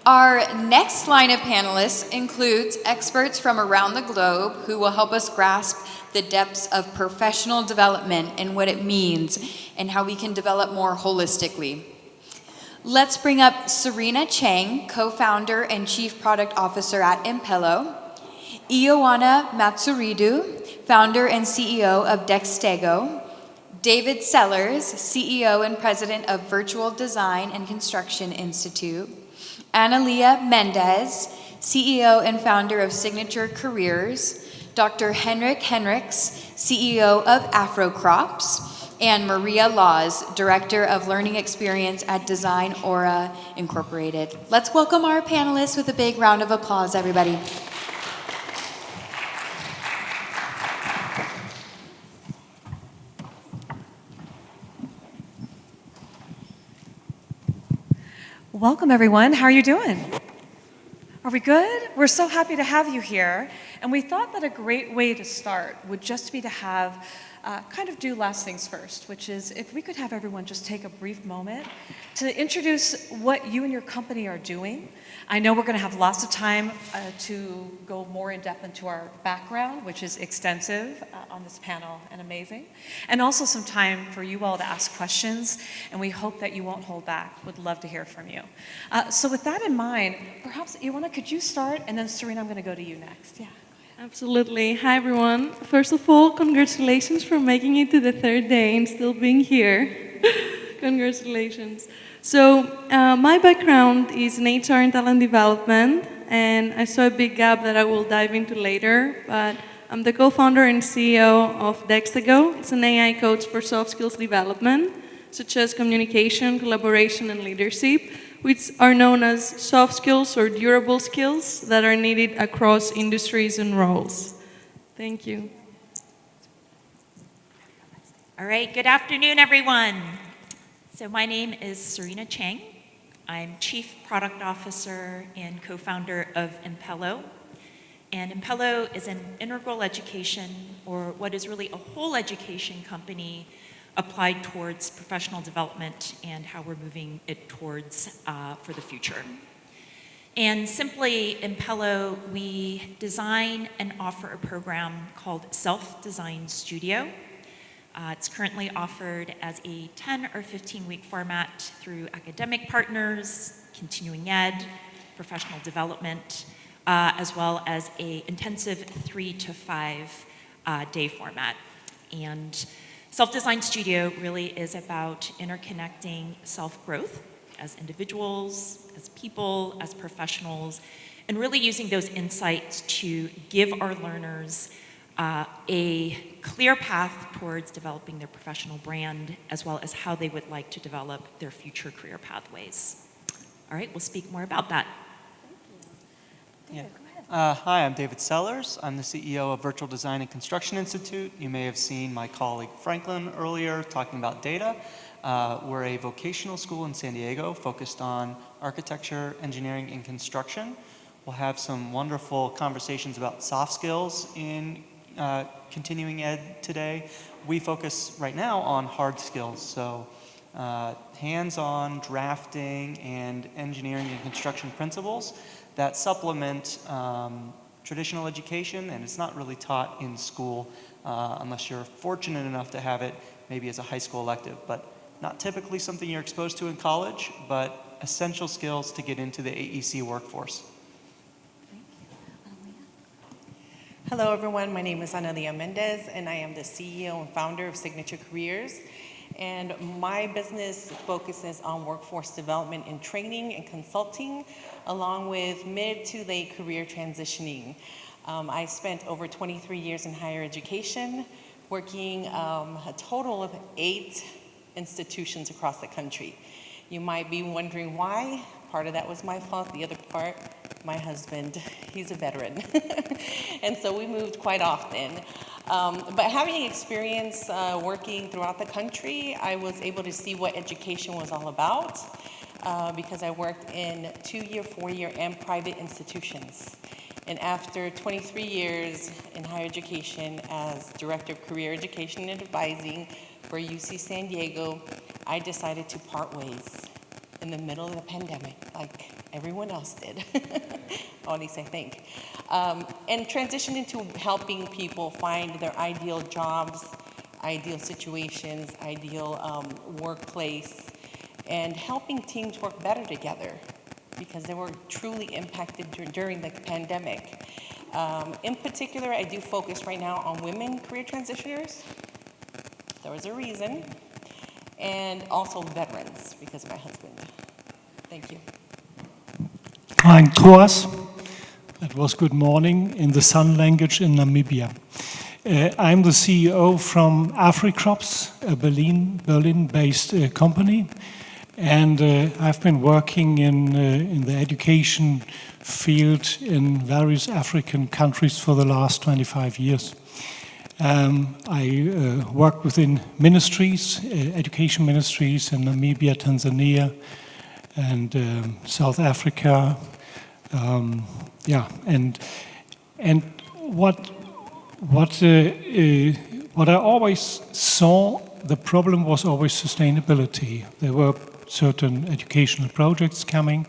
Our next line of panelists includes experts from around the globe who will help us grasp the depths of professional development and what it means and how we can develop more holistically. Let's bring up Serena Cheng, co-founder and chief product officer at Impello, Ioanna Mantzouridou, founder and CEO of Dextego, David Sellers, CEO and president of Virtual Design and Construction Institute, Analia Mendez, CEO and founder of Signature Careers, Dr. Heinrichs, CEO of Africrops, and Maria Laws, Director of Learning Experience at Design Aura Incorporated. Let's welcome our panelists with a big round of applause, everybody. Welcome, everyone. How are you doing? Are we good? We're so happy to have you here. And we thought that a great way to start would just be to have kind of do last things first, which is if we could have everyone just take a brief moment to introduce what you and your company are doing. I know we're going to have lots of time to go more in depth into our background, which is extensive on this panel and amazing, and also some time for you all to ask questions, and we hope that you won't hold back. Would love to hear from you. So with that in mind, perhaps Ioanna, could you start, and then Serena, I'm going to go to you next. Yeah. Absolutely. Hi, everyone. First of all, congratulations for making it to the third day and still being here. Congratulations. So my background is in HR and talent development, and I saw a big gap that I will dive into later, but I'm the co-founder and CEO of Dextego. It's an AI coach for soft skills development, such as communication, collaboration, and leadership, which are known as soft skills or durable skills that are needed across industries and roles. Thank you. All right, good afternoon, everyone. So my name is Serena Cheng. I'm Chief Product Officer and co-founder of Impello. And Impello is an integral education, or what is really a whole education company applied towards professional development and how we're moving it towards for the future. And simply, Impello, we design and offer a program called Self-Design Studio. It's currently offered as a 10 or 15-week format through academic partners, continuing ed, professional development, as well as an intensive 3 to 5 day format. And Self-Design Studio really is about interconnecting self-growth as individuals, as people, as professionals, and really using those insights to give our learners a clear path towards developing their professional brand, as well as how they would like to develop their future career pathways. All right, we'll speak more about that. Yeah. Hi, I'm David Sellers. I'm the CEO of Virtual Design and Construction Institute. You may have seen my colleague Franklin earlier talking about data. We're a vocational school in San Diego focused on architecture, engineering, and construction. We'll have some wonderful conversations about soft skills in continuing ed today. We focus right now on hard skills, so hands-on drafting and engineering and construction principles that supplement traditional education, and it's not really taught in school unless you're fortunate enough to have it maybe as a high school elective, but not typically something you're exposed to in college, but essential skills to get into the AEC workforce. Hello everyone, my name is Analia Mendez and I am the CEO and founder of Signature Careers. And my business focuses on workforce development and training and consulting, along with mid to late career transitioning. I spent over 23 years in higher education, working a total of 8 institutions across the country. You might be wondering why. Part of that was my fault, the other part, my husband, he's a veteran. And so we moved quite often. But having experience working throughout the country, I was able to see what education was all about because I worked in 2-year, 4-year, and private institutions. And after 23 years in higher education as Director of Career Education and Advising for UC San Diego, I decided to part ways. in the middle of the pandemic, like everyone else did, or at least I think, and transitioned into helping people find their ideal jobs, ideal situations, ideal workplace, and helping teams work better together because they were truly impacted during the pandemic. In particular, I do focus right now on women career transitioners. There was a reason. And also veterans because of my husband. Thank you. Hi, Kroas. That was good morning in the sun language in Namibia. I'm the CEO from africrops, a Berlin-based company. And I've been working in the education field in various African countries for the last 25 years. I work within ministries, education ministries in Namibia, Tanzania, and South Africa. And what I always saw, the problem was always sustainability. There were certain educational projects coming,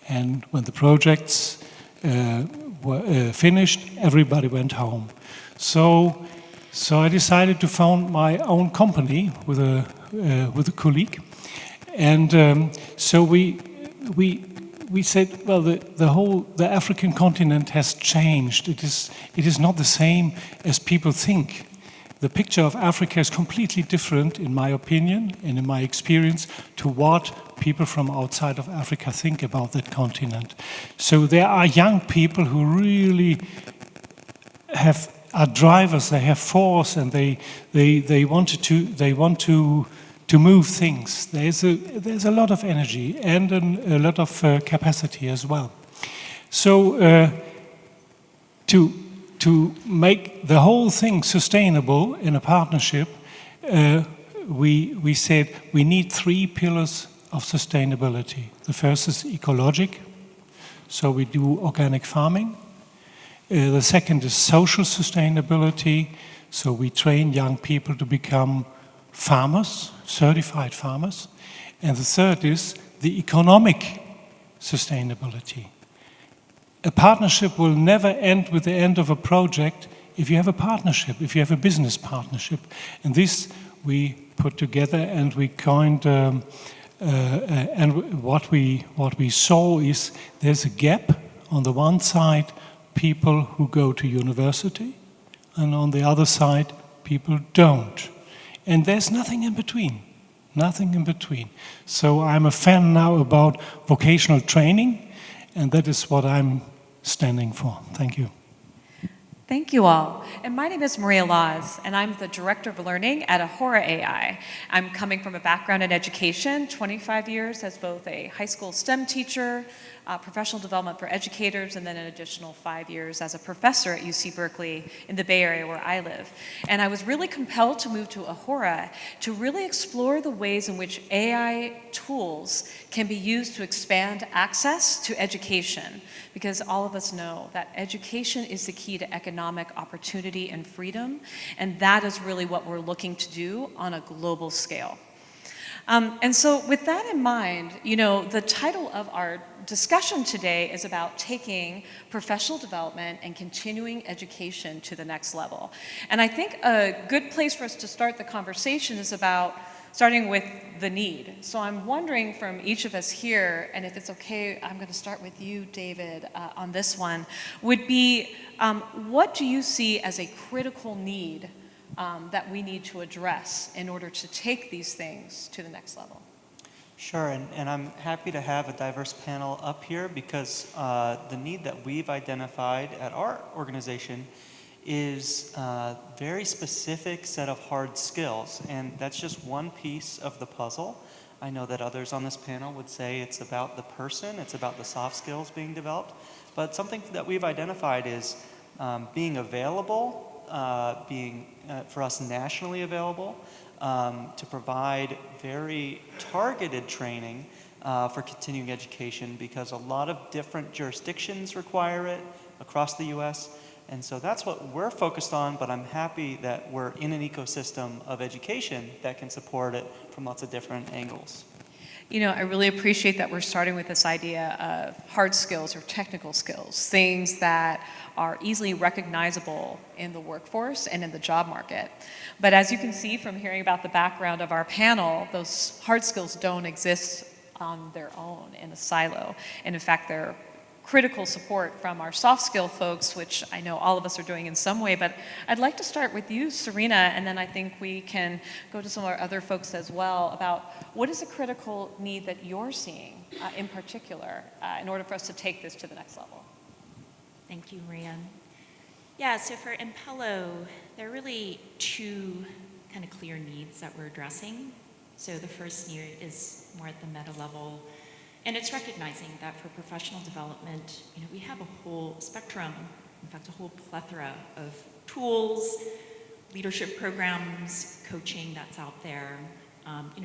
and when the projects were finished, everybody went home. So I decided to found my own company with a colleague, and so we said, well, the African continent has changed. It is not the same as people think. The picture of Africa is completely different, in my opinion and in my experience, to what people from outside of Africa think about that continent. So there are young people who really are drivers. They have force, and they want to move things. There's a lot of energy and a lot of capacity as well. So to make the whole thing sustainable in a partnership, we said we need 3 pillars of sustainability. The first is ecologic, so we do organic farming. The second is social sustainability, so we train young people to become farmers, certified farmers. And the third is the economic sustainability. A partnership will never end with the end of a project if you have a partnership, if you have a business partnership. And this we put together, and we coined, and what we saw is there's a gap. On the one side, people who go to university, and on the other side, people don't. And there's nothing in between, nothing in between. So I'm a fan now about vocational training, and that is what I'm standing for. Thank you. Thank you all. And my name is Maria Laws, and I'm the Director of Learning at Ahura AI. I'm coming from a background in education, 25 years as both a high school STEM teacher, professional development for educators, and then an additional 5 years as a professor at UC Berkeley in the Bay Area where I live. And I was really compelled to move to Ahura to really explore the ways in which AI tools can be used to expand access to education, because all of us know that education is the key to economic opportunity and freedom, and that is really what we're looking to do on a global scale. And so with that in mind, you know, the title of our discussion today is about taking professional development and continuing education to the next level. And I think a good place for us to start the conversation is about starting with the need. So I'm wondering from each of us here, and if it's okay, I'm going to start with you, David, on this one, would be what do you see as a critical need that we need to address in order to take these things to the next level? Sure, and I'm happy to have a diverse panel up here because the need that we've identified at our organization is a very specific set of hard skills, and that's just one piece of the puzzle. I know that others on this panel would say it's about the person, it's about the soft skills being developed, but something that we've identified is being available, being for us nationally available, to provide very targeted training for continuing education, because a lot of different jurisdictions require it across the US. And so that's what we're focused on, but I'm happy that we're in an ecosystem of education that can support it from lots of different angles. You know, I really appreciate that we're starting with this idea of hard skills or technical skills, things that are easily recognizable in the workforce and in the job market. But as you can see from hearing about the background of our panel, those hard skills don't exist on their own in a silo. And in fact, they're critical support from our soft skill folks, which I know all of us are doing in some way. But I'd like to start with you, Serena, and then I think we can go to some of our other folks as well about what is a critical need that you're seeing in particular in order for us to take this to the next level. Thank you, Maria. Yeah, so for Impello, there are really two kind of clear needs that we're addressing. So the first need is more at the meta level, and it's recognizing that for professional development, we have a whole spectrum, in fact, a whole plethora of tools, leadership programs, coaching that's out there,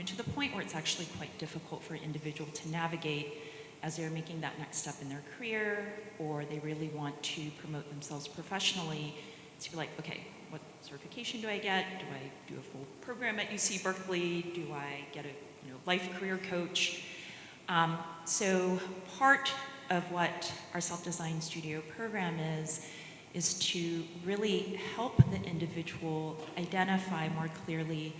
to the point where it's actually quite difficult for an individual to navigate as they're making that next step in their career, or they really want to promote themselves professionally. So you're like, okay, what certification do I get? Do I do a full program at UC Berkeley? Do I get a life career coach? So part of what our self-design studio program is to really help the individual identify more clearly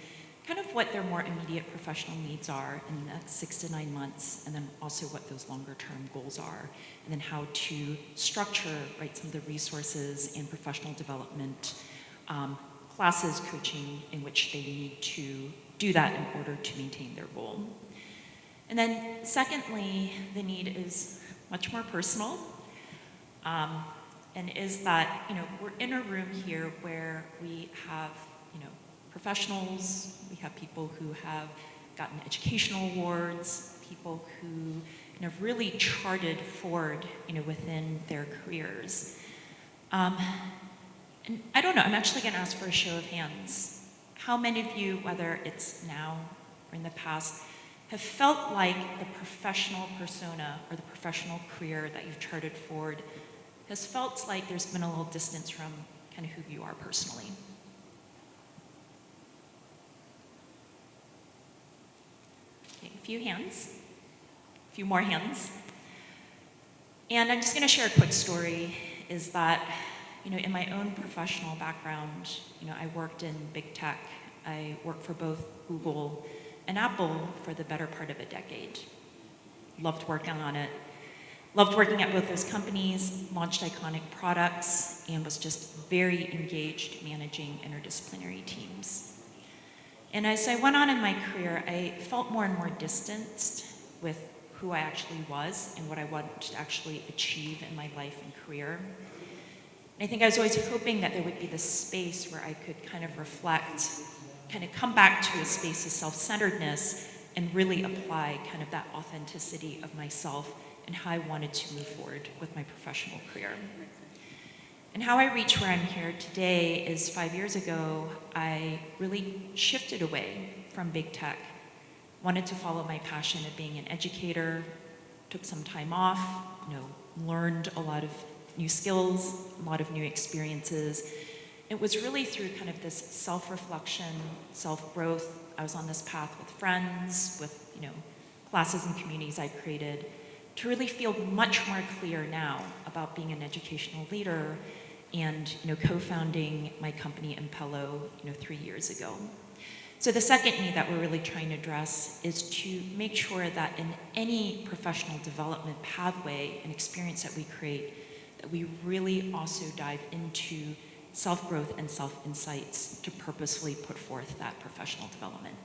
kind of what their more immediate professional needs are in the next 6 to 9 months, and then also what those longer term goals are, and then how to structure, some of the resources and professional development classes, coaching, in which they need to do that in order to maintain their goal. And then secondly, the need is much more personal, and is that, we're in a room here where we have, professionals, we have people who have gotten educational awards, people who really charted forward, within their careers. And I don't know, I'm actually gonna ask for a show of hands. How many of you, whether it's now or in the past, have felt like the professional persona or the professional career that you've charted forward has felt like there's been a little distance from kind of who you are personally? Okay, a few hands, a few more hands. And I'm just gonna share a quick story, is that, in my own professional background, I worked in big tech. I worked for both Google and Apple for the better part of a decade. Loved working on it. Loved working at both those companies, launched iconic products, and was just very engaged managing interdisciplinary teams. And as I went on in my career, I felt more and more distanced with who I actually was and what I wanted to actually achieve in my life and career. And I think I was always hoping that there would be this space where I could kind of reflect, kind of come back to a space of self-centeredness and really apply kind of that authenticity of myself and how I wanted to move forward with my professional career. And how I reached where I'm here today is 5 years ago, I really shifted away from big tech, wanted to follow my passion of being an educator, took some time off, learned a lot of new skills, a lot of new experiences. It was really through kind of this self-reflection, self-growth. I was on this path with friends, with classes and communities I created, to really feel much more clear now about being an educational leader and co-founding my company Impello 3 years ago. So the second need that we're really trying to address is to make sure that in any professional development pathway and experience that we create, that we really also dive into self-growth and self-insights to purposefully put forth that professional development.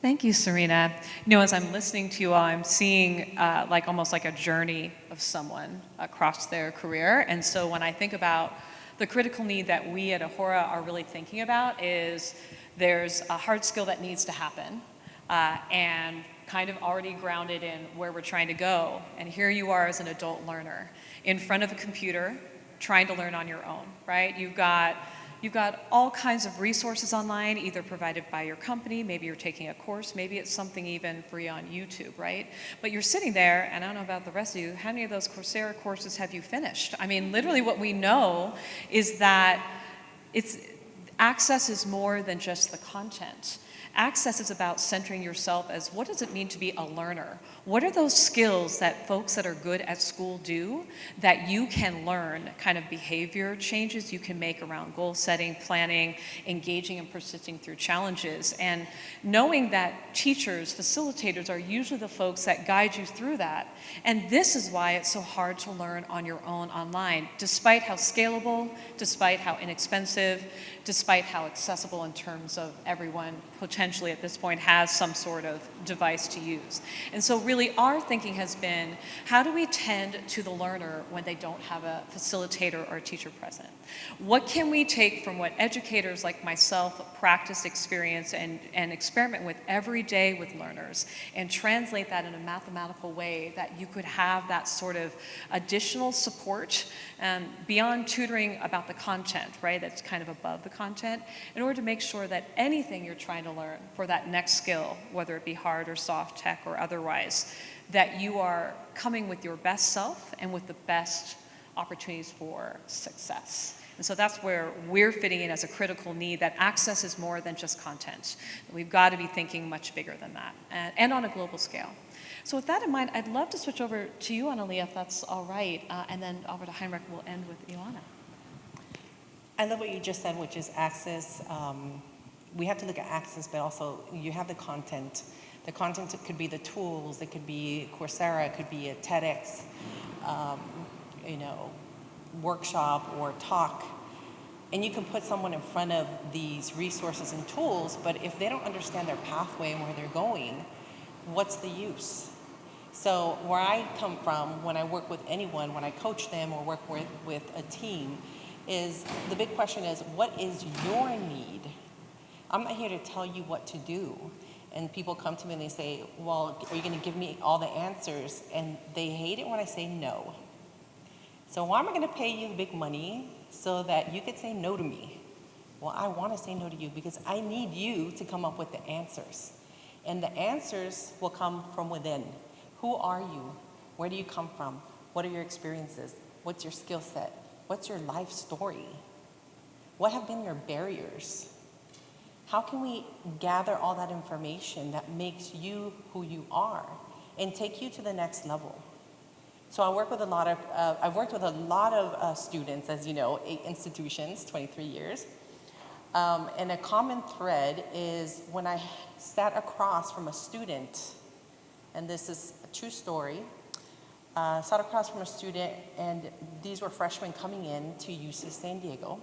Thank you, Serena. As I'm listening to you all, I'm seeing almost like a journey of someone across their career. And so when I think about the critical need that we at Ahura are really thinking about is there's a hard skill that needs to happen and kind of already grounded in where we're trying to go. And here you are as an adult learner in front of a computer trying to learn on your own, right? You've got all kinds of resources online, either provided by your company, maybe you're taking a course, maybe it's something even free on YouTube, right? But you're sitting there, and I don't know about the rest of you, how many of those Coursera courses have you finished? I mean, literally what we know is that access is more than just the content. Access is about centering yourself as what does it mean to be a learner? What are those skills that folks that are good at school do that you can learn, kind of behavior changes you can make around goal setting, planning, engaging and persisting through challenges, and knowing that teachers, facilitators are usually the folks that guide you through that. And this is why it's so hard to learn on your own online, despite how scalable, despite how inexpensive, despite how accessible in terms of everyone potentially at this point has some sort of device to use. And so really our thinking has been, how do we tend to the learner when they don't have a facilitator or a teacher present? What can we take from what educators like myself practice, experience, and experiment with every day with learners and translate that in a mathematical way that you could have that sort of additional support beyond tutoring about the content, right? That's kind of above the content, in order to make sure that anything you're trying to learn for that next skill, whether it be hard or soft tech or otherwise, that you are coming with your best self and with the best opportunities for success. And so that's where we're fitting in as a critical need, that access is more than just content. We've got to be thinking much bigger than that, and on a global scale. So with that in mind, I'd love to switch over to you, Analia, if that's all right, and then over to Heinrich. We'll end with Ioanna. I love what you just said, which is access. We have to look at access, but also you have the content. The content could be the tools, it could be Coursera, it could be a TEDx, workshop or talk. And you can put someone in front of these resources and tools, but if they don't understand their pathway and where they're going, what's the use? So where I come from, when I work with anyone, when I coach them or work with a team, is the big question is, what is your need? I'm not here to tell you what to do. And people come to me and they say, well, are you going to give me all the answers? And they hate it when I say no. So why am I going to pay you big money so that you could say no to me? Well, I want to say no to you because I need you to come up with the answers. And the answers will come from within. Who are you? Where do you come from? What are your experiences? What's your skill set? What's your life story? What have been your barriers? How can we gather all that information that makes you who you are and take you to the next level? So I've worked with a lot of students, as you know, 8 institutions, 23 years. And a common thread is when I sat across from a student, and this is a true story, sat across from a student, and these were freshmen coming in to UC San Diego,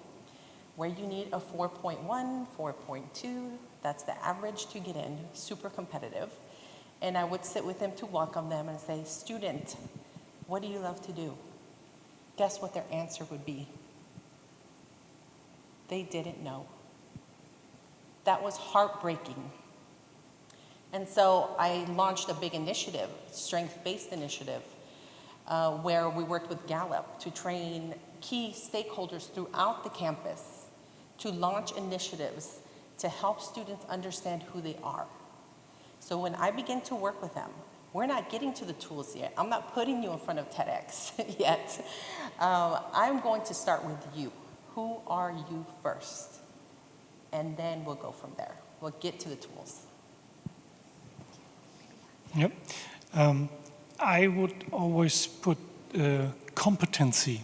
where you need a 4.1, 4.2, that's the average to get in, super competitive. And I would sit with them to welcome them and say, student, what do you love to do? Guess what their answer would be? They didn't know. That was heartbreaking. And so I launched a big initiative, strength-based initiative, where we worked with Gallup to train key stakeholders throughout the campus to launch initiatives to help students understand who they are. So when I begin to work with them, we're not getting to the tools yet. I'm not putting you in front of TEDx yet. I'm going to start with you. Who are you first? And then we'll go from there. We'll get to the tools. Yep. I would always put competency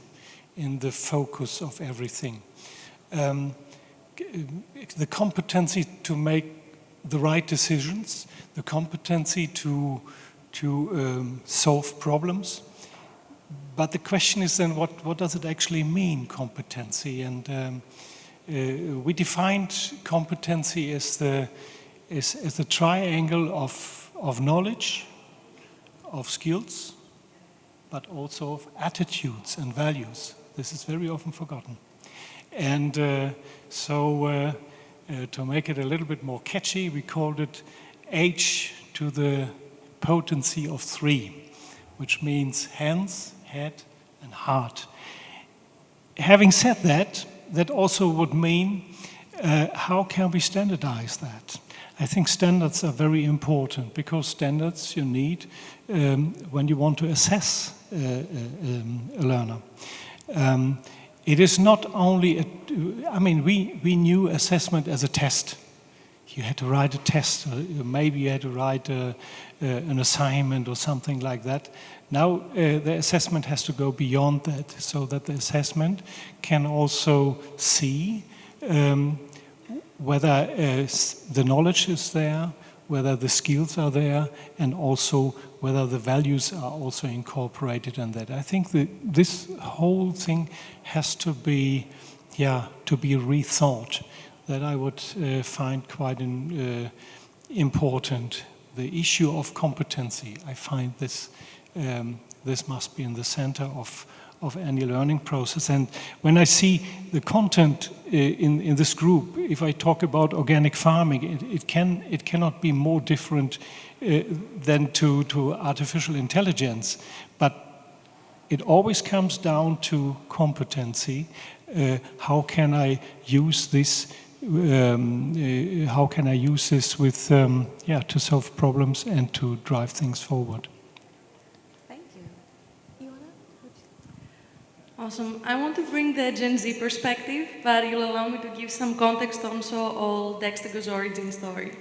in the focus of everything. The competency to make the right decisions, the competency to solve problems. But the question is then, what does it actually mean, competency? And we defined competency as the triangle of knowledge, of skills, but also of attitudes and values. This is very often forgotten. And so to make it a little bit more catchy, we called it H to the potency of 3, which means hands, head, and heart. Having said that, that also would mean how can we standardize that? I think standards are very important because standards you need when you want to assess a learner. It is not only, we knew assessment as a test. you had to write a test, or maybe you had to write an assignment or something like that. Now the assessment has to go beyond that, so that the assessment can also see whether the knowledge is there, whether the skills are there, and also whether the values are also incorporated in that. I think that this whole thing has to be, rethought. That I would find quite important. The issue of competency, I find this must be in the center of any learning process. And when I see the content in this group, if I talk about organic farming, it cannot be more different than to artificial intelligence. But it always comes down to competency. How can I use this? How can I use this with to solve problems and to drive things forward? Thank you. Ioanna? Awesome. I want to bring the Gen Z perspective, but you'll allow me to give some context also on Dextego's origin story.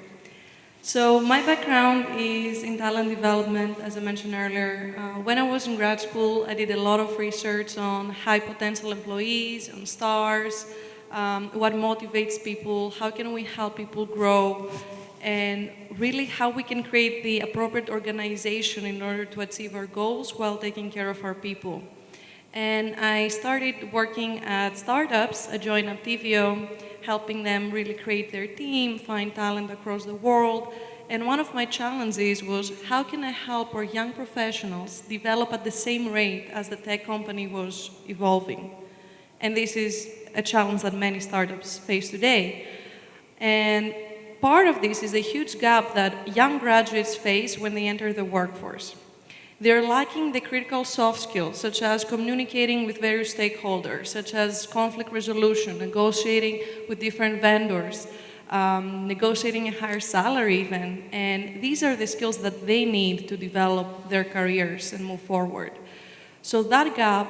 So my background is in talent development, as I mentioned earlier. When I was in grad school, I did a lot of research on high potential employees, on stars, what motivates people, how can we help people grow, and really how we can create the appropriate organization in order to achieve our goals while taking care of our people. And I started working at startups. I joined Aptivio, helping them really create their team, find talent across the world. And one of my challenges was, how can I help our young professionals develop at the same rate as the tech company was evolving? And this is a challenge that many startups face today. And part of this is a huge gap that young graduates face when they enter the workforce. They're lacking the critical soft skills, such as communicating with various stakeholders, such as conflict resolution, negotiating with different vendors, negotiating a higher salary even. And these are the skills that they need to develop their careers and move forward. So that gap,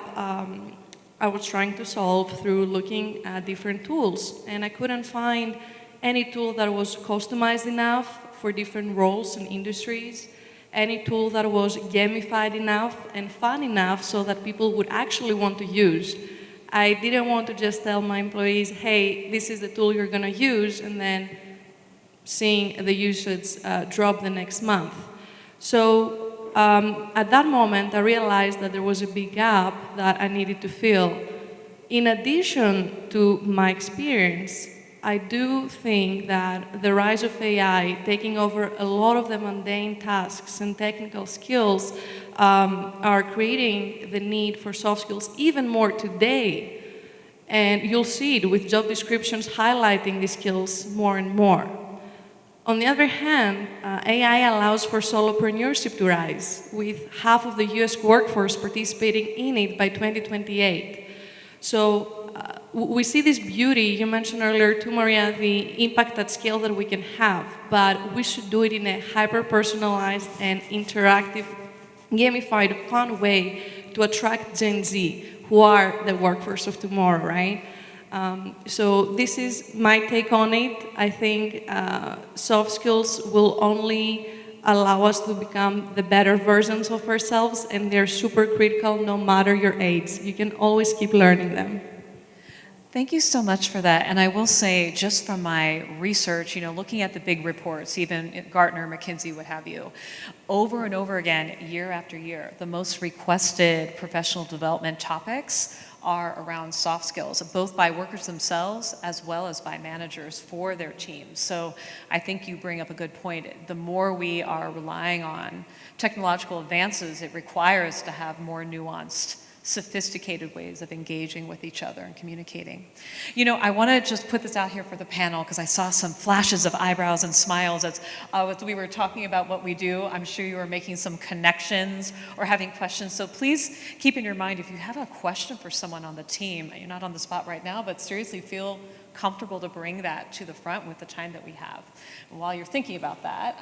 I was trying to solve through looking at different tools, and I couldn't find any tool that was customized enough for different roles and industries, any tool that was gamified enough and fun enough so that people would actually want to use. I didn't want to just tell my employees, hey, this is the tool you're going to use, and then seeing the usage drop the next month. So at that moment, I realized that there was a big gap that I needed to fill. In addition to my experience, I do think that the rise of AI taking over a lot of the mundane tasks and technical skills are creating the need for soft skills even more today. And you'll see it with job descriptions highlighting these skills more and more. On the other hand, AI allows for solopreneurship to rise, with half of the US workforce participating in it by 2028. So we see this beauty, you mentioned earlier too, Maria, the impact at scale that we can have, but we should do it in a hyper-personalized and interactive, gamified, fun way to attract Gen Z, who are the workforce of tomorrow, right? So this is my take on it. I think soft skills will only allow us to become the better versions of ourselves, and they're super critical no matter your age. You can always keep learning them. Thank you so much for that. And I will say, just from my research, looking at the big reports, even Gartner, McKinsey, what have you, over and over again, year after year, the most requested professional development topics are around soft skills, both by workers themselves as well as by managers for their teams. So I think you bring up a good point. The more we are relying on technological advances, it requires to have more nuanced, sophisticated ways of engaging with each other and communicating. I want to just put this out here for the panel because I saw some flashes of eyebrows and smiles as we were talking about what we do. I'm sure you were making some connections or having questions. So please keep in your mind, if you have a question for someone on the team, you're not on the spot right now, but seriously feel comfortable to bring that to the front with the time that we have. And while you're thinking about that,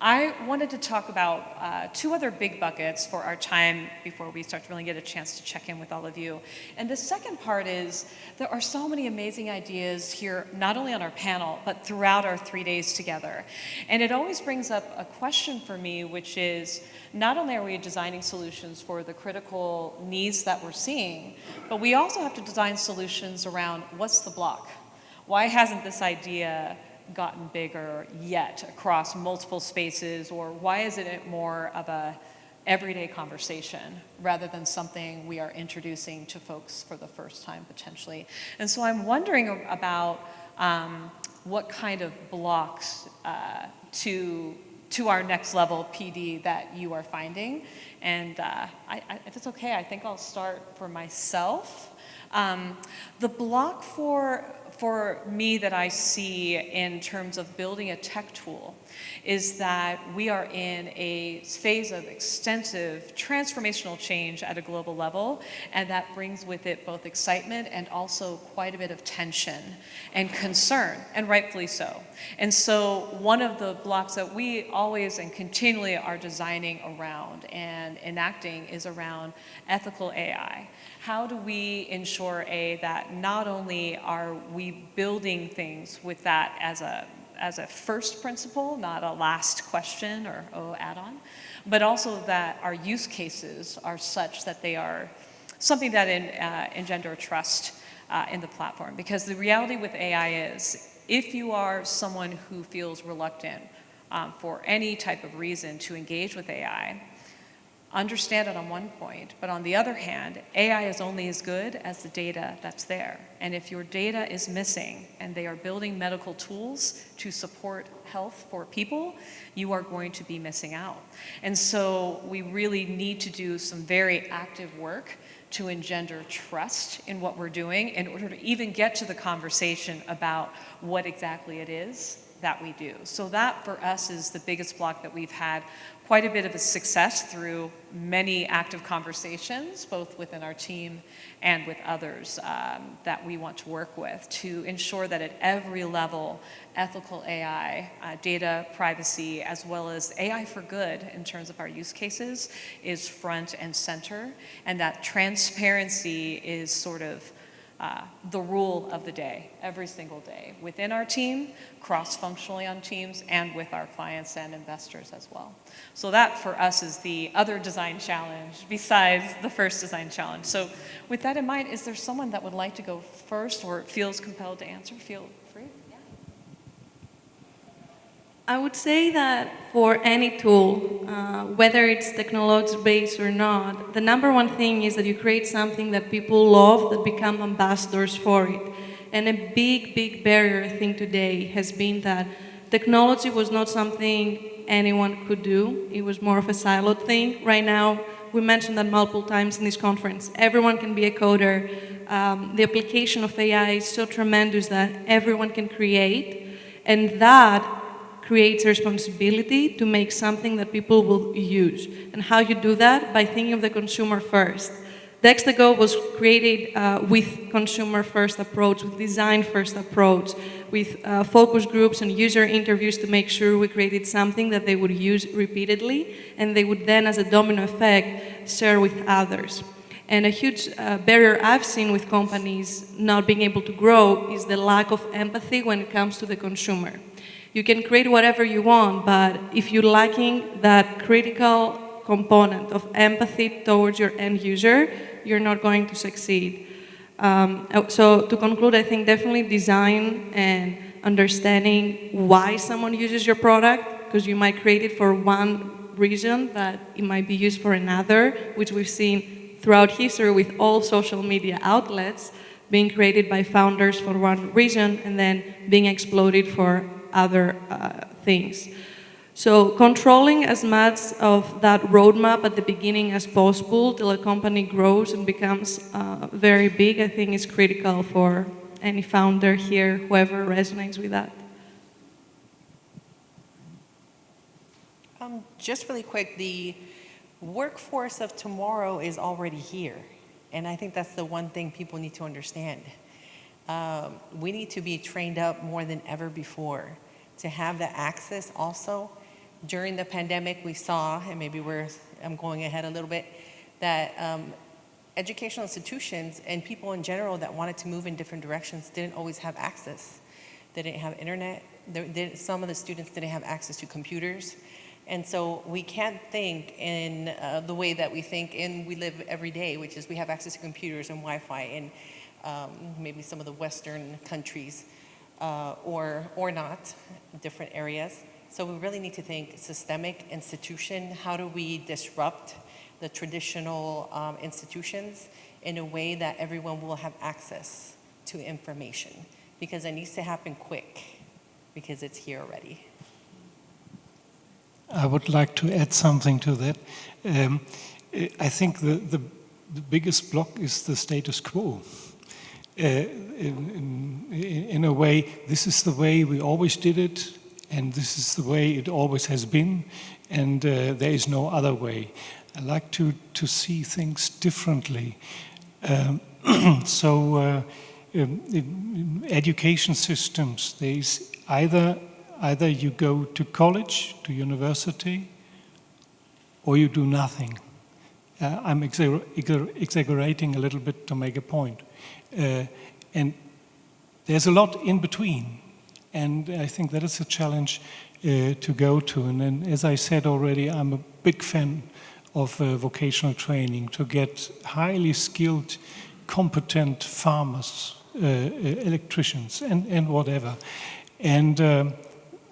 I wanted to talk about two other big buckets for our time before we start to really get a chance to check in with all of you. And the second part is there are so many amazing ideas here, not only on our panel, but throughout our 3 days together. And it always brings up a question for me, which is, not only are we designing solutions for the critical needs that we're seeing, but we also have to design solutions around what's the block? Why hasn't this idea gotten bigger yet across multiple spaces, or why isn't it more of a everyday conversation rather than something we are introducing to folks for the first time potentially? And so I'm wondering about what kind of blocks to our next level PD that you are finding. And if it's okay, I think I'll start for myself. The block for me that I see in terms of building a tech tool is that we are in a phase of extensive transformational change at a global level, and that brings with it both excitement and also quite a bit of tension and concern, and rightfully so. And so one of the blocks that we always and continually are designing around and enacting is around ethical AI. How do we ensure, that not only are we building things with that as a first principle, not a last question or add-on, but also that our use cases are such that they are something that engender trust in the platform. Because the reality with AI is, if you are someone who feels reluctant for any type of reason to engage with AI, understand it on one point, but on the other hand, AI is only as good as the data that's there. And if your data is missing and they are building medical tools to support health for people, you are going to be missing out. And so we really need to do some very active work to engender trust in what we're doing in order to even get to the conversation about what exactly it is that we do. So that for us is the biggest block that we've had quite a bit of a success through many active conversations, both within our team and with others that we want to work with, to ensure that at every level, ethical AI, data privacy, as well as AI for good in terms of our use cases is front and center, and that transparency is sort of the rule of the day, every single day, within our team, cross-functionally on teams, and with our clients and investors as well. So that for us is the other design challenge besides the first design challenge. So with that in mind, is there someone that would like to go first or feels compelled to answer? Feel free. Yeah. I would say that for any tool, whether it's technology-based or not, the number one thing is that you create something that people love, that become ambassadors for it. And a big, big barrier, I think, today has been that technology was not something anyone could do. It was more of a siloed thing. Right now, we mentioned that multiple times in this conference, everyone can be a coder. The application of AI is so tremendous that everyone can create, and that creates a responsibility to make something that people will use. And how you do that? By thinking of the consumer first. Dextego was created with consumer-first approach, with design-first approach, with focus groups and user interviews to make sure we created something that they would use repeatedly, and they would then, as a domino effect, share with others. And a huge barrier I've seen with companies not being able to grow is the lack of empathy when it comes to the consumer. You can create whatever you want, but if you're lacking that critical component of empathy towards your end user, you're not going to succeed. So to conclude, I think definitely design and understanding why someone uses your product, because you might create it for one reason, but it might be used for another, which we've seen throughout history with all social media outlets being created by founders for one reason and then being exploded for other things. So controlling as much of that roadmap at the beginning as possible till a company grows and becomes very big, I think is critical for any founder here, whoever resonates with that. Just really quick, the workforce of tomorrow is already here. And I think that's the one thing people need to understand. We need to be trained up more than ever before to have the access also During the pandemic, we saw, and maybe I'm going ahead a little bit, that educational institutions and people in general that wanted to move in different directions didn't always have access. They didn't have internet. Some of the students didn't have access to computers. And so we can't think in the way that we think and we live every day, which is we have access to computers and Wi-Fi in maybe some of the Western countries or not, different areas. So we really need to think systemic institution. How do we disrupt the traditional institutions in a way that everyone will have access to information? Because it needs to happen quick, because it's here already. I would like to add something to that. I think the biggest block is the status quo. In a way, this is the way we always did it, and this is the way it always has been, and there is no other way. I like to see things differently. In education systems, there is either you go to college, to university, or you do nothing. I'm exaggerating a little bit to make a point. And there's a lot in between. And I think that is a challenge to go to. And then, as I said already, I'm a big fan of vocational training to get highly skilled, competent farmers, electricians, and whatever. And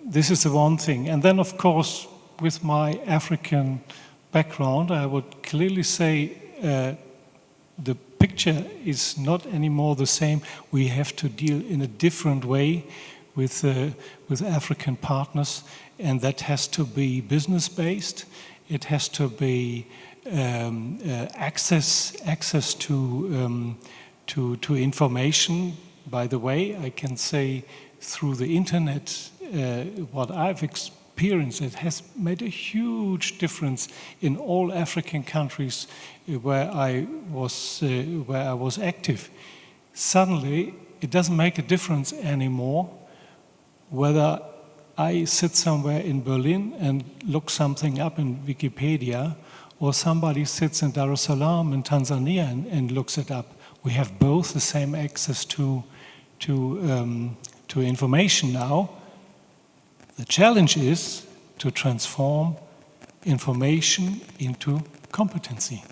this is the one thing. And then, of course, with my African background, I would clearly say the picture is not anymore the same. We have to deal in a different way with African partners, and that has to be business-based. It has to be access to information. By the way, I can say through the internet, what I've experienced, it has made a huge difference in all African countries where I was active. Suddenly, it doesn't make a difference anymore whether I sit somewhere in Berlin and look something up in Wikipedia, or somebody sits in Dar es Salaam in Tanzania and looks it up. We have both the same access to information now. The challenge is to transform information into competency.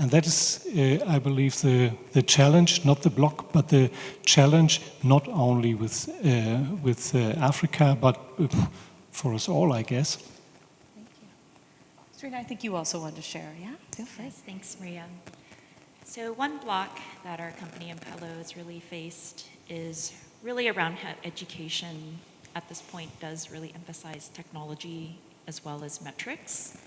And that is, I believe, the challenge, not the block, but the challenge not only with Africa, but for us all, I guess. Thank you. Serena, I think you also wanted to share, yeah? Feel free. Yes, thanks, Maria. So one block that our company Impello has really faced is really around how education at this point does really emphasize technology as well as metrics.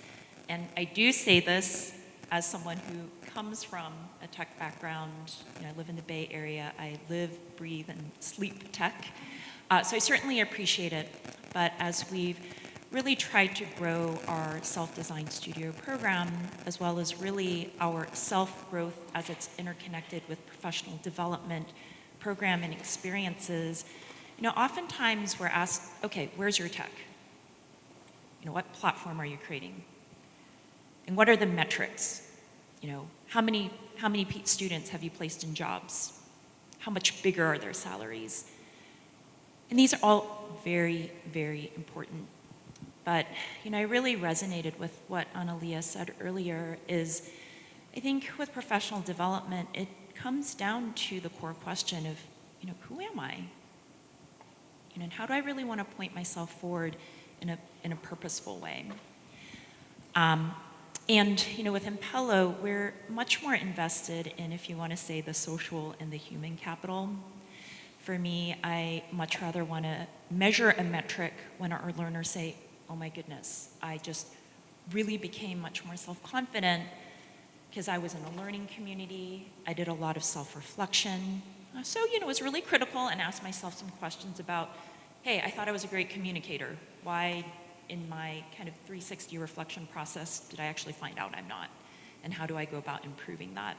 And I do say this as someone who comes from a tech background. You know, I live in the Bay Area. I live, breathe, and sleep tech. So I certainly appreciate it. But as we've really tried to grow our self-designed studio program, as well as really our self-growth as it's interconnected with professional development program and experiences, you know, oftentimes we're asked, okay, where's your tech? You know, what platform are you creating? And what are the metrics? You know, how many students have you placed in jobs? How much bigger are their salaries? And these are all very, very important. But, you know, I really resonated with what Analia said earlier is, I think with professional development, it comes down to the core question of, you know, who am I? You know, and how do I really want to point myself forward in a purposeful way? And, you know, with Impello, we're much more invested in, if you want to say, the social and the human capital. For me, I much rather want to measure a metric when our learners say, oh my goodness, I just really became much more self-confident because I was in a learning community. I did a lot of self-reflection. So, you know, it was really critical and asked myself some questions about, hey, I thought I was a great communicator. Why in my kind of 360 reflection process did I actually find out I'm not? And how do I go about improving that?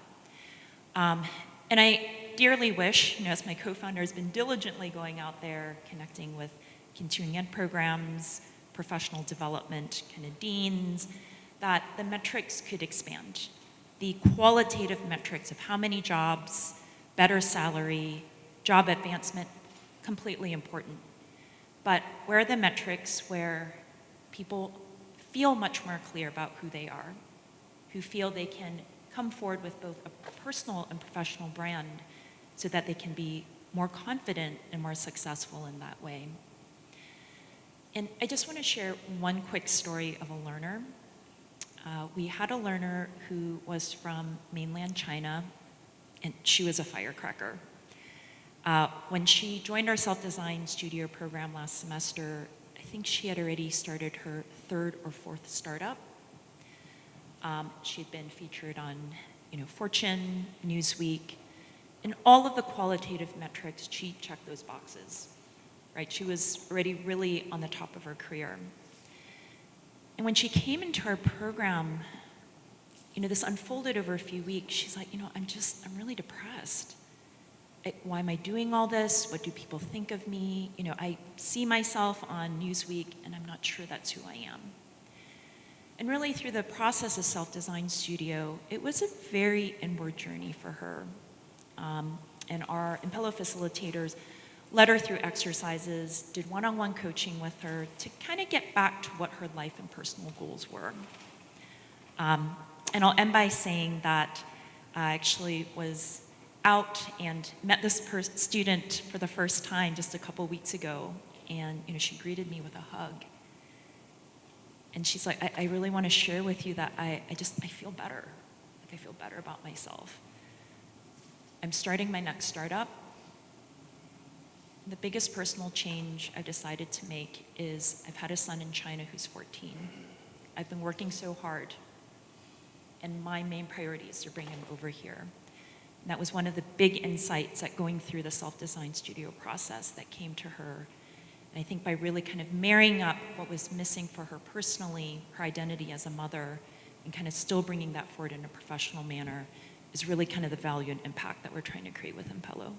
And I dearly wish, you know, as my co-founder has been diligently going out there, connecting with continuing ed programs, professional development kind of deans, that the metrics could expand. The qualitative metrics of how many jobs, better salary, job advancement, completely important. But where are the metrics where people feel much more clear about who they are, who feel they can come forward with both a personal and professional brand so that they can be more confident and more successful in that way. And I just want to share one quick story of a learner. We had a learner who was from mainland China, and she was a firecracker. When she joined our self-design studio program last semester, I think she had already started her 3rd or 4th startup. She had been featured on, Fortune, Newsweek, and all of the qualitative metrics, she checked those boxes, right? She was already really on the top of her career. And when she came into our program, this unfolded over a few weeks. She's like, I'm really depressed. Why am I doing all this? What do people think of me? I see myself on Newsweek, and I'm not sure that's who I am. And really, through the process of Self-Design Studio, it was a very inward journey for her. And our Impello facilitators led her through exercises, did one-on-one coaching with her to kind of get back to what her life and personal goals were. And I'll end by saying that I actually was out and met this student for the first time just a couple weeks ago, and she greeted me with a hug. And she's like, I really want to share with you that I feel better. I feel better about myself. I'm starting my next startup. The biggest personal change I've decided to make is I've had a son in China who's 14. I've been working so hard, and my main priority is to bring him over here. And that was one of the big insights that going through the self-design studio process that came to her. And I think by really kind of marrying up what was missing for her personally, her identity as a mother, and kind of still bringing that forward in a professional manner is really kind of the value and impact that we're trying to create with Impello.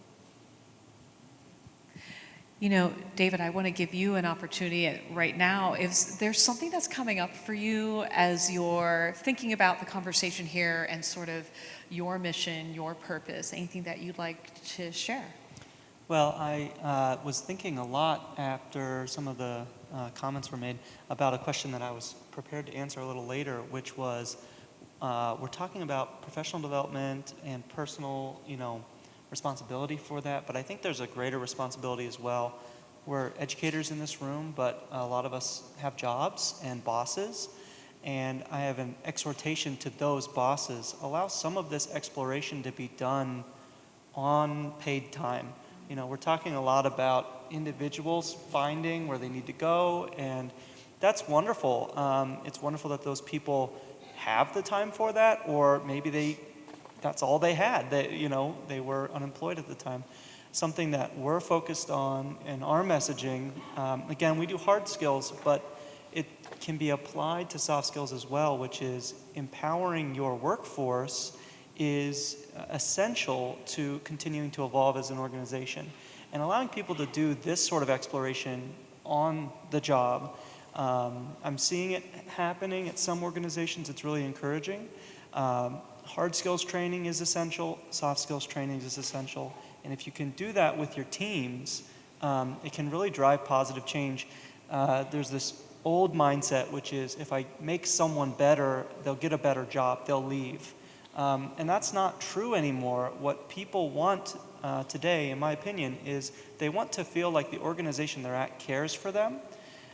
David, I want to give you an opportunity right now. Is there something that's coming up for you as you're thinking about the conversation here and sort of your mission, your purpose, anything that you'd like to share? Well, I was thinking a lot after some of the comments were made about a question that I was prepared to answer a little later, which was, we're talking about professional development and personal, responsibility for that, but I think there's a greater responsibility as well. We're educators in this room, but a lot of us have jobs and bosses, and I have an exhortation to those bosses. Allow some of this exploration to be done on paid time. We're talking a lot about individuals finding where they need to go, and that's wonderful. It's wonderful that those people have the time for that, or maybe that's all they had. They were unemployed at the time. Something that we're focused on in our messaging, again, we do hard skills, but it can be applied to soft skills as well, which is empowering your workforce is essential to continuing to evolve as an organization. And allowing people to do this sort of exploration on the job, I'm seeing it happening at some organizations. It's really encouraging. Hard skills training is essential, soft skills training is essential, and if you can do that with your teams, it can really drive positive change. There's this old mindset, which is if I make someone better, they'll get a better job, they'll leave. And that's not true anymore. What people want today, in my opinion, is they want to feel like the organization they're at cares for them.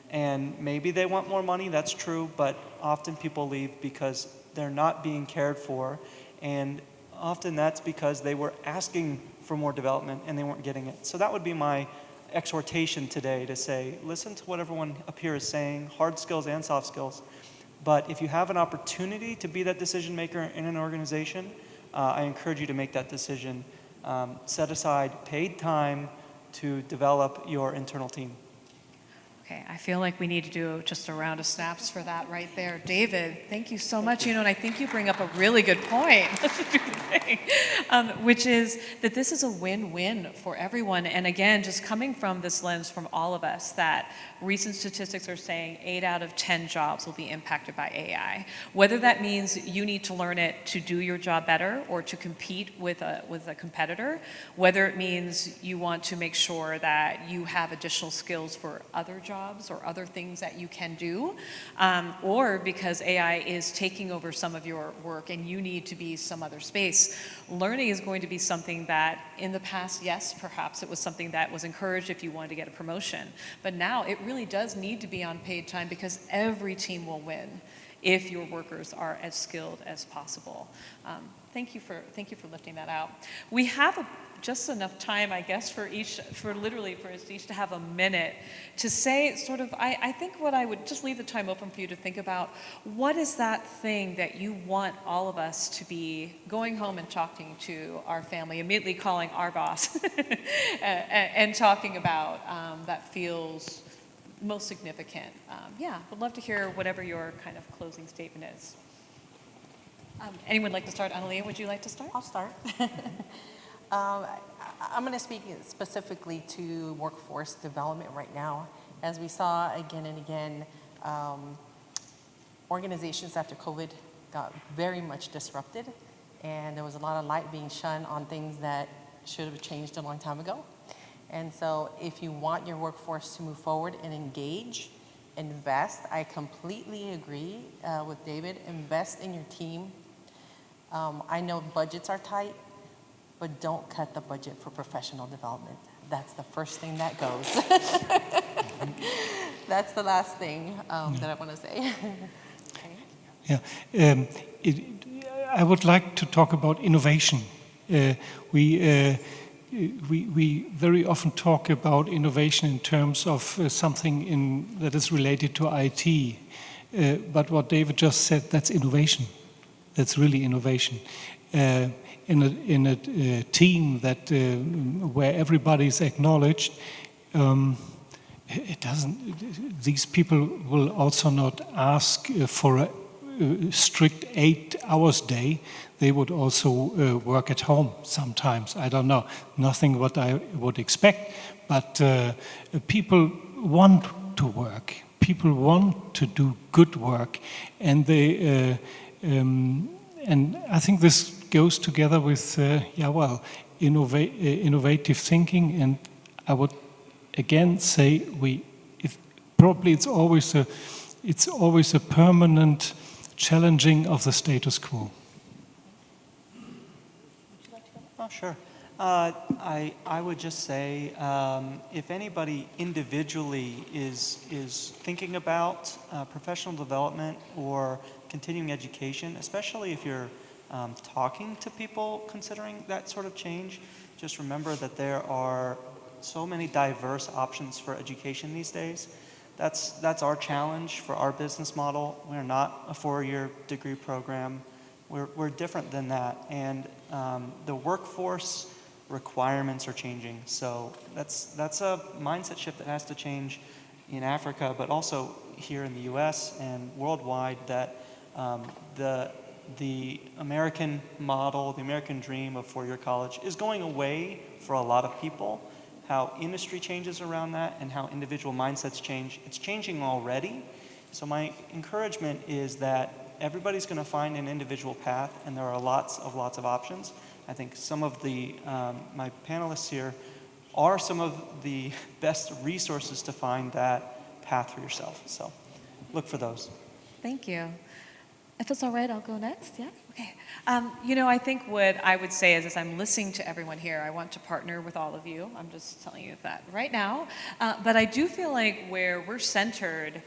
And maybe they want more money, that's true, but often people leave because they're not being cared for, and often that's because they were asking for more development and they weren't getting it. So that would be my exhortation today, to say, listen to what everyone up here is saying, hard skills and soft skills, but if you have an opportunity to be that decision maker in an organization, I encourage you to make that decision. Set aside paid time to develop your internal team. Okay, I feel like we need to do just a round of snaps for that right there. David, thank you so much. And I think you bring up a really good point. which is that this is a win-win for everyone. And again, just coming from this lens from all of us, that recent statistics are saying 8 out of 10 jobs will be impacted by AI. Whether that means you need to learn it to do your job better or to compete with a competitor, whether it means you want to make sure that you have additional skills for other jobs or other things that you can do, or because AI is taking over some of your work and you need to be some other space. Learning is going to be something that in the past, yes, perhaps it was something that was encouraged if you wanted to get a promotion, but now it really does need to be on paid time because every team will win if your workers are as skilled as possible. Thank you for lifting that out. We have just enough time, I guess, for each to have a minute to say sort of, I think what I would just leave the time open for you to think about, what is that thing that you want all of us to be going home and talking to our family, immediately calling our boss and talking about that feels most significant? Yeah, would love to hear whatever your kind of closing statement is. Anyone like to start? Analia, would you like to start? I'll start. I'm going to speak specifically to workforce development right now. As we saw again and again, organizations after COVID got very much disrupted, and there was a lot of light being shone on things that should have changed a long time ago. And so if you want your workforce to move forward and engage, invest, I completely agree with David, invest in your team. I know budgets are tight, but don't cut the budget for professional development. That's the first thing that goes. That's the last thing that I want to say. Okay. Yeah, I would like to talk about innovation. We very often talk about innovation in terms of something that is related to IT. But what David just said, that's innovation. That's really innovation. In a team that where everybody is acknowledged, it doesn't. These people will also not ask for a strict 8 hours day. They would also work at home sometimes. I don't know, nothing what I would expect, but people want to work. People want to do good work, and they. And I think this goes together with, innovative thinking. And I would again say, probably it's always a permanent challenging of the status quo. Oh, sure. I would just say, if anybody individually is thinking about professional development or continuing education, especially if you're talking to people considering that sort of change, just remember that there are so many diverse options for education these days. That's our challenge for our business model. We're not a 4-year degree program. We're different than that, and the workforce requirements are changing. So that's a mindset shift that has to change in Africa, but also here in the U.S. and worldwide. That the American model, the American dream of 4-year college is going away for a lot of people. How industry changes around that and how individual mindsets change, it's changing already. So my encouragement is that everybody's going to find an individual path, and there are lots of options. I think some of my panelists here are some of the best resources to find that path for yourself. So look for those. Thank you. If it's all right, I'll go next, yeah? Okay. I think what I would say is, as I'm listening to everyone here, I want to partner with all of you. I'm just telling you that right now. But I do feel like where we're centered,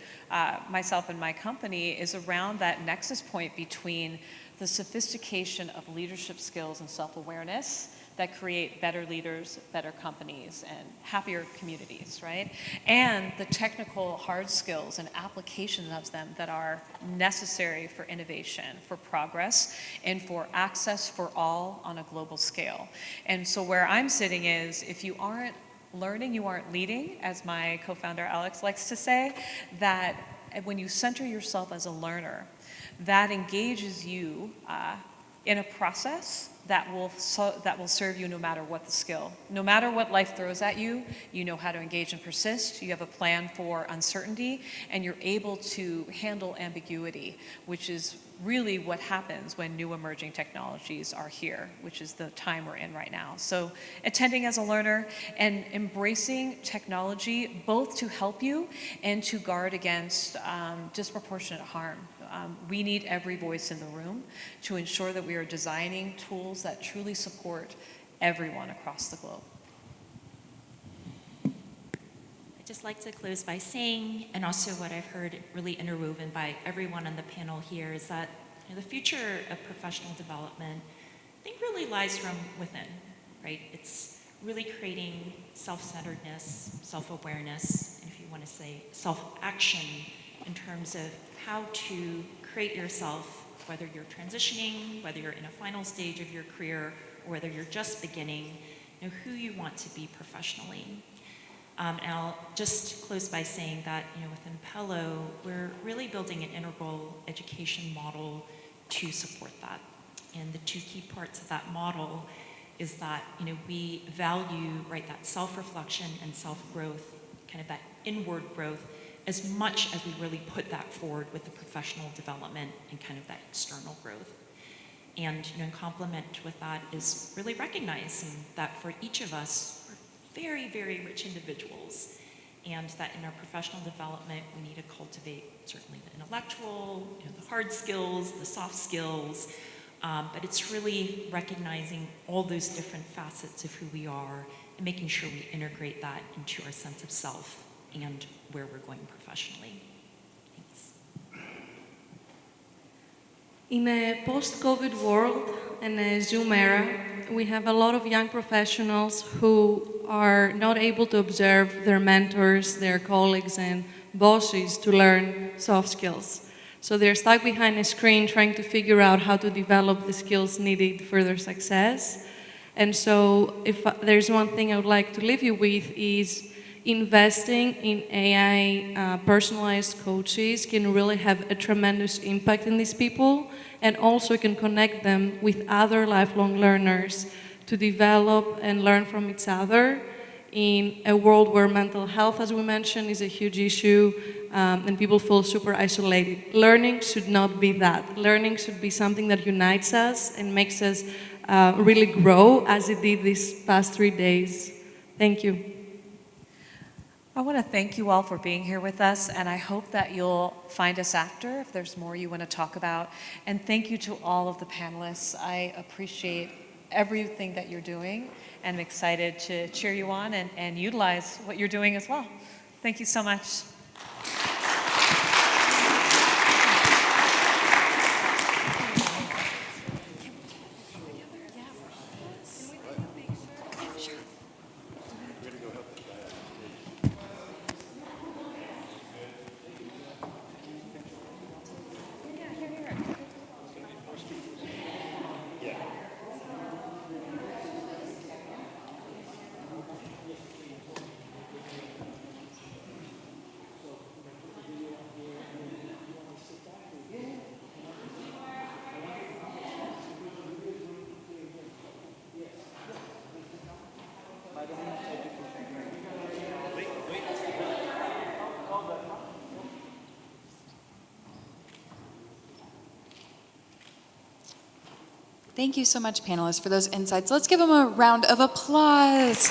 myself and my company, is around that nexus point between the sophistication of leadership skills and self-awareness that create better leaders, better companies, and happier communities, right? And the technical hard skills and applications of them that are necessary for innovation, for progress, and for access for all on a global scale. And so where I'm sitting is, if you aren't learning, you aren't leading, as my co-founder Alex likes to say, that when you center yourself as a learner, that engages you in a process that will serve you no matter what the skill. No matter what life throws at you, you know how to engage and persist, you have a plan for uncertainty, and you're able to handle ambiguity, which is really what happens when new emerging technologies are here, which is the time we're in right now. So attending as a learner and embracing technology both to help you and to guard against disproportionate harm. We need every voice in the room to ensure that we are designing tools that truly support everyone across the globe. I'd just like to close by saying, and also what I've heard really interwoven by everyone on the panel here, is that the future of professional development, I think, really lies from within, right? It's really creating self-centeredness, self-awareness, and if you want to say self-action in terms of how to create yourself, whether you're transitioning, whether you're in a final stage of your career, or whether you're just beginning, who you want to be professionally. And I'll just close by saying that, with Impello, we're really building an integral education model to support that. And the two key parts of that model is that, we value, right, that self-reflection and self-growth, kind of that inward growth, as much as we really put that forward with the professional development and kind of that external growth. And, in complement with that is really recognizing that for each of us, we're very, very rich individuals, and that in our professional development, we need to cultivate certainly the intellectual, the hard skills, the soft skills, but it's really recognizing all those different facets of who we are and making sure we integrate that into our sense of self and where we're going professionally. Thanks. In a post-COVID world and a Zoom era, we have a lot of young professionals who are not able to observe their mentors, their colleagues and bosses to learn soft skills. So they're stuck behind a screen trying to figure out how to develop the skills needed for their success. And so if there's one thing I would like to leave you with is investing in AI personalized coaches can really have a tremendous impact in these people, and also can connect them with other lifelong learners to develop and learn from each other in a world where mental health, as we mentioned, is a huge issue, and people feel super isolated. Learning should not be that. Learning should be something that unites us and makes us really grow, as it did these past 3 days. Thank you. I want to thank you all for being here with us, and I hope that you'll find us after if there's more you want to talk about. And thank you to all of the panelists. I appreciate everything that you're doing, and I'm excited to cheer you on and utilize what you're doing as well. Thank you so much. Thank you so much, panelists, for those insights. Let's give them a round of applause.